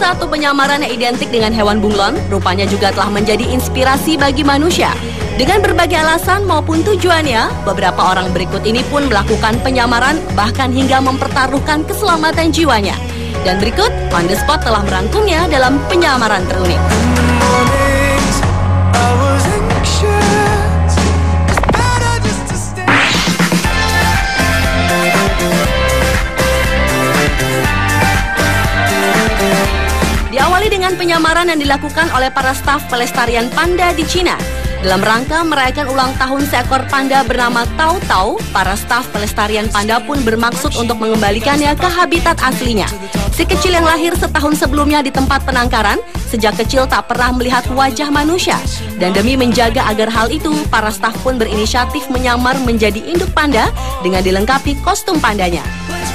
satu penyamaran yang identik dengan hewan bunglon, rupanya juga telah menjadi inspirasi bagi manusia. Dengan berbagai alasan maupun tujuannya, beberapa orang berikut ini pun melakukan penyamaran bahkan hingga mempertaruhkan keselamatan jiwanya. Dan berikut, On The Spot telah merangkumnya dalam penyamaran terunik. Diawali dengan penyamaran yang dilakukan oleh para staf pelestarian panda di Cina. Dalam rangka merayakan ulang tahun seekor panda bernama Tau Tau, para staf pelestarian panda pun bermaksud untuk mengembalikannya ke habitat aslinya. Si kecil yang lahir setahun sebelumnya di tempat penangkaran, sejak kecil tak pernah melihat wajah manusia. Dan demi menjaga agar hal itu, para staf pun berinisiatif menyamar menjadi induk panda dengan dilengkapi kostum pandanya.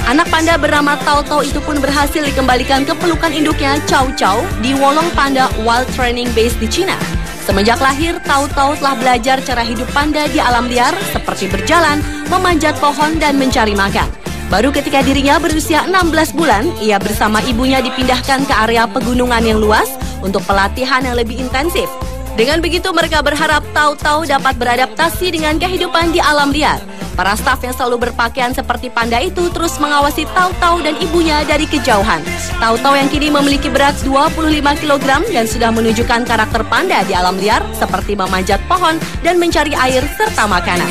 Anak panda bernama Tau Tau itu pun berhasil dikembalikan ke pelukan induknya Chow Chow di Wolong Panda Wild Training Base di Cina. Semenjak lahir, Tau Tau telah belajar cara hidup panda di alam liar seperti berjalan, memanjat pohon, dan mencari makan. Baru ketika dirinya berusia 16 bulan, ia bersama ibunya dipindahkan ke area pegunungan yang luas untuk pelatihan yang lebih intensif. Dengan begitu mereka berharap Tau Tau dapat beradaptasi dengan kehidupan di alam liar. Para staf yang selalu berpakaian seperti panda itu terus mengawasi Tau Tau dan ibunya dari kejauhan. Tau Tau yang kini memiliki berat 25 kg dan sudah menunjukkan karakter panda di alam liar seperti memanjat pohon dan mencari air serta makanan.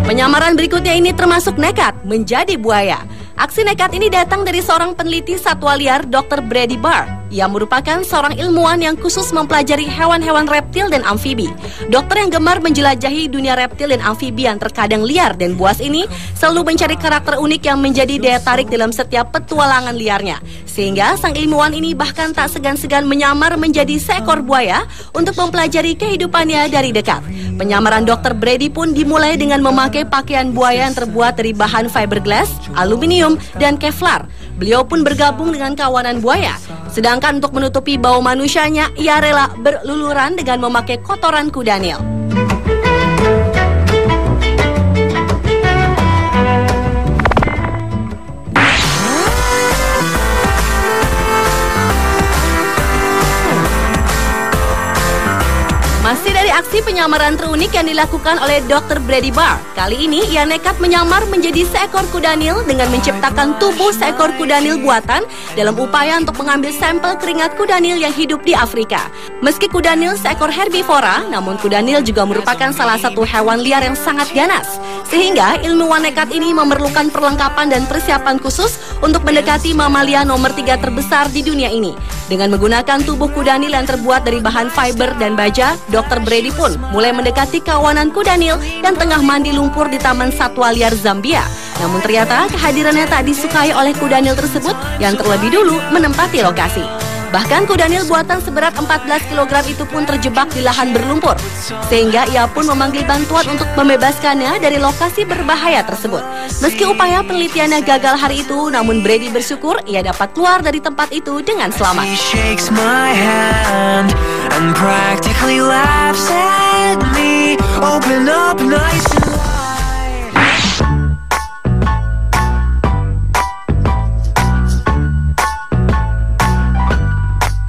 Penyamaran berikutnya ini termasuk nekat menjadi buaya. Aksi nekat ini datang dari seorang peneliti satwa liar Dr. Brady Barr. Ia merupakan seorang ilmuwan yang khusus mempelajari hewan-hewan reptil dan amfibi. Dokter yang gemar menjelajahi dunia reptil dan amfibi yang terkadang liar dan buas ini selalu mencari karakter unik yang menjadi daya tarik dalam setiap petualangan liarnya. Sehingga sang ilmuwan ini bahkan tak segan-segan menyamar menjadi seekor buaya untuk mempelajari kehidupannya dari dekat. Penyamaran Dr. Brady pun dimulai dengan memakai pakaian buaya yang terbuat dari bahan fiberglass, aluminium, dan kevlar. Beliau pun bergabung dengan kawanan buaya. Sedangkan untuk menutupi bau manusianya, ia rela berluluran dengan memakai kotoran kuda Nil. Masih dari aksi penyamaran terunik yang dilakukan oleh Dr. Brady Barr. Kali ini ia nekat menyamar menjadi seekor kuda Nil dengan menciptakan tubuh seekor kuda Nil buatan dalam upaya untuk mengambil sampel keringat kuda Nil yang hidup di Afrika. Meski kuda Nil seekor herbivora, namun kuda Nil juga merupakan salah satu hewan liar yang sangat ganas. Sehingga ilmuwan nekat ini memerlukan perlengkapan dan persiapan khusus untuk mendekati mamalia nomor 3 terbesar di dunia ini. Dengan menggunakan tubuh kuda Nil yang terbuat dari bahan fiber dan baja, Dr. Brady pun mulai mendekati kawanan kuda Nil yang tengah mandi lumpur di Taman Satwa Liar Zambia. Namun ternyata kehadirannya tak disukai oleh kuda Nil tersebut yang terlebih dulu menempati lokasi. Bahkan kuda Nil buatan seberat 14 kg itu pun terjebak di lahan berlumpur. Sehingga ia pun memanggil bantuan untuk membebaskannya dari lokasi berbahaya tersebut. Meski upaya penelitiannya gagal hari itu, namun Brady bersyukur ia dapat keluar dari tempat itu dengan selamat.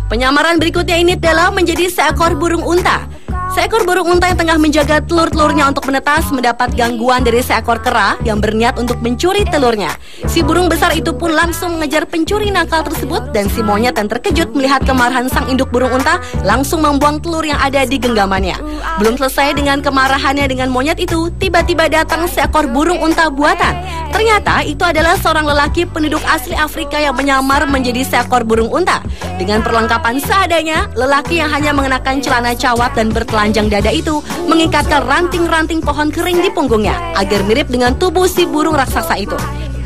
Penyamaran berikutnya ini adalah menjadi seekor burung unta. Seekor burung unta yang tengah menjaga telur-telurnya untuk menetas mendapat gangguan dari seekor kera yang berniat untuk mencuri telurnya. Si burung besar itu pun langsung mengejar pencuri nakal tersebut dan si monyet yang terkejut melihat kemarahan sang induk burung unta langsung membuang telur yang ada di genggamannya. Belum selesai dengan kemarahannya dengan monyet itu, tiba-tiba datang seekor burung unta buatan. Ternyata itu adalah seorang lelaki penduduk asli Afrika yang menyamar menjadi seekor burung unta. Dengan perlengkapan seadanya, lelaki yang hanya mengenakan celana cawat dan bertelanjang dada itu mengikatkan ranting-ranting pohon kering di punggungnya agar mirip dengan tubuh si burung raksasa itu.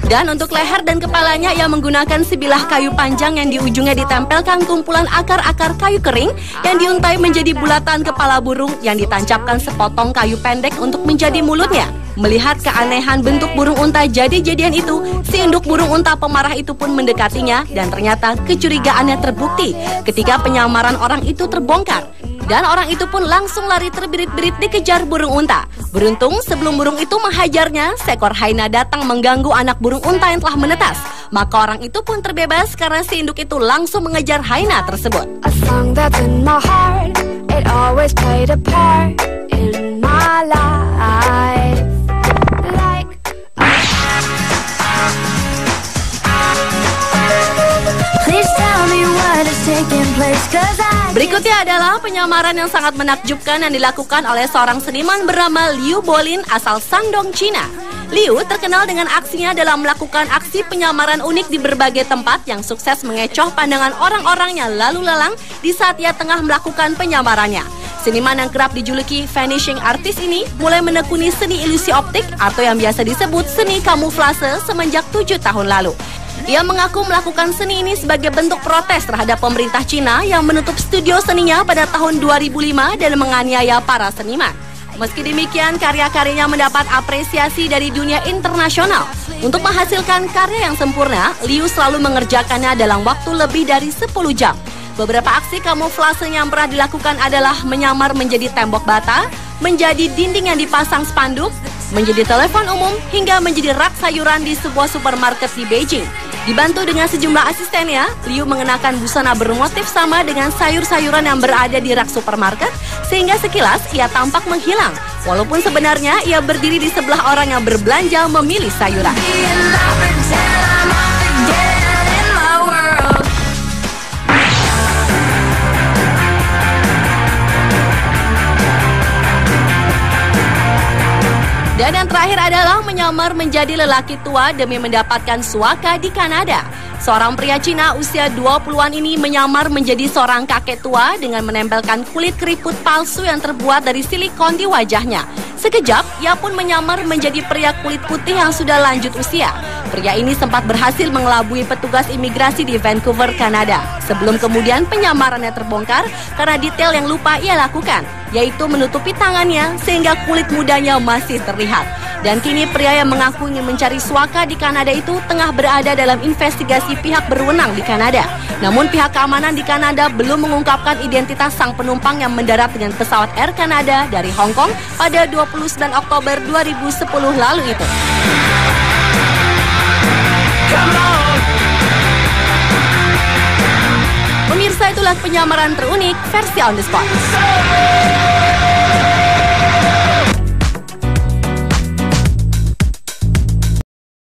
Dan untuk leher dan kepalanya ia menggunakan sebilah kayu panjang yang di ujungnya ditempelkan kumpulan akar-akar kayu kering yang diuntai menjadi bulatan kepala burung yang ditancapkan sepotong kayu pendek untuk menjadi mulutnya. Melihat keanehan bentuk burung unta jadi-jadian itu, si induk burung unta pemarah itu pun mendekatinya dan ternyata kecurigaannya terbukti ketika penyamaran orang itu terbongkar. Dan orang itu pun langsung lari terbirit-birit dikejar burung unta. Beruntung sebelum burung itu menghajarnya, seekor hyena datang mengganggu anak burung unta yang telah menetas. Maka orang itu pun terbebas karena si induk itu langsung mengejar hyena tersebut. A song that's in my heart, it always played a part in my life. Please tell me what is taking place, 'cause Berikutnya adalah penyamaran yang sangat menakjubkan yang dilakukan oleh seorang seniman bernama Liu Bolin asal Shandong, Cina. Liu terkenal dengan aksinya dalam melakukan aksi penyamaran unik di berbagai tempat yang sukses mengecoh pandangan orang-orang yang lalu lalang di saat ia tengah melakukan penyamarannya. Seniman yang kerap dijuluki vanishing artist ini mulai menekuni seni ilusi optik atau yang biasa disebut seni kamuflase semenjak 7 tahun lalu. Ia mengaku melakukan seni ini sebagai bentuk protes terhadap pemerintah Cina yang menutup studio seninya pada tahun 2005 dan menganiaya para seniman. Meski demikian, karya-karyanya mendapat apresiasi dari dunia internasional. Untuk menghasilkan karya yang sempurna, Liu selalu mengerjakannya dalam waktu lebih dari 10 jam. Beberapa aksi kamuflase yang pernah dilakukan adalah menyamar menjadi tembok bata, menjadi dinding yang dipasang spanduk, menjadi telepon umum, hingga menjadi rak sayuran di sebuah supermarket di Beijing. Dibantu dengan sejumlah asistennya, Liu mengenakan busana bermotif sama dengan sayur-sayuran yang berada di rak supermarket, sehingga sekilas ia tampak menghilang, walaupun sebenarnya ia berdiri di sebelah orang yang berbelanja memilih sayuran. Dan yang terakhir adalah menyamar menjadi lelaki tua demi mendapatkan suaka di Kanada. Seorang pria Cina usia 20-an ini menyamar menjadi seorang kakek tua dengan menempelkan kulit keriput palsu yang terbuat dari silikon di wajahnya. Sekejap, ia pun menyamar menjadi pria kulit putih yang sudah lanjut usia. Pria ini sempat berhasil mengelabui petugas imigrasi di Vancouver, Kanada. Sebelum kemudian penyamarannya terbongkar karena detail yang lupa ia lakukan, yaitu menutupi tangannya sehingga kulit mudanya masih terlihat. Dan kini pria yang mengaku ingin mencari suaka di Kanada itu tengah berada dalam investigasi pihak berwenang di Kanada. Namun pihak keamanan di Kanada belum mengungkapkan identitas sang penumpang yang mendarat dengan pesawat Air Canada dari Hong Kong pada 29 Oktober 2010 lalu itu. Pemirsa, itulah penyamaran terunik versi On The Spot.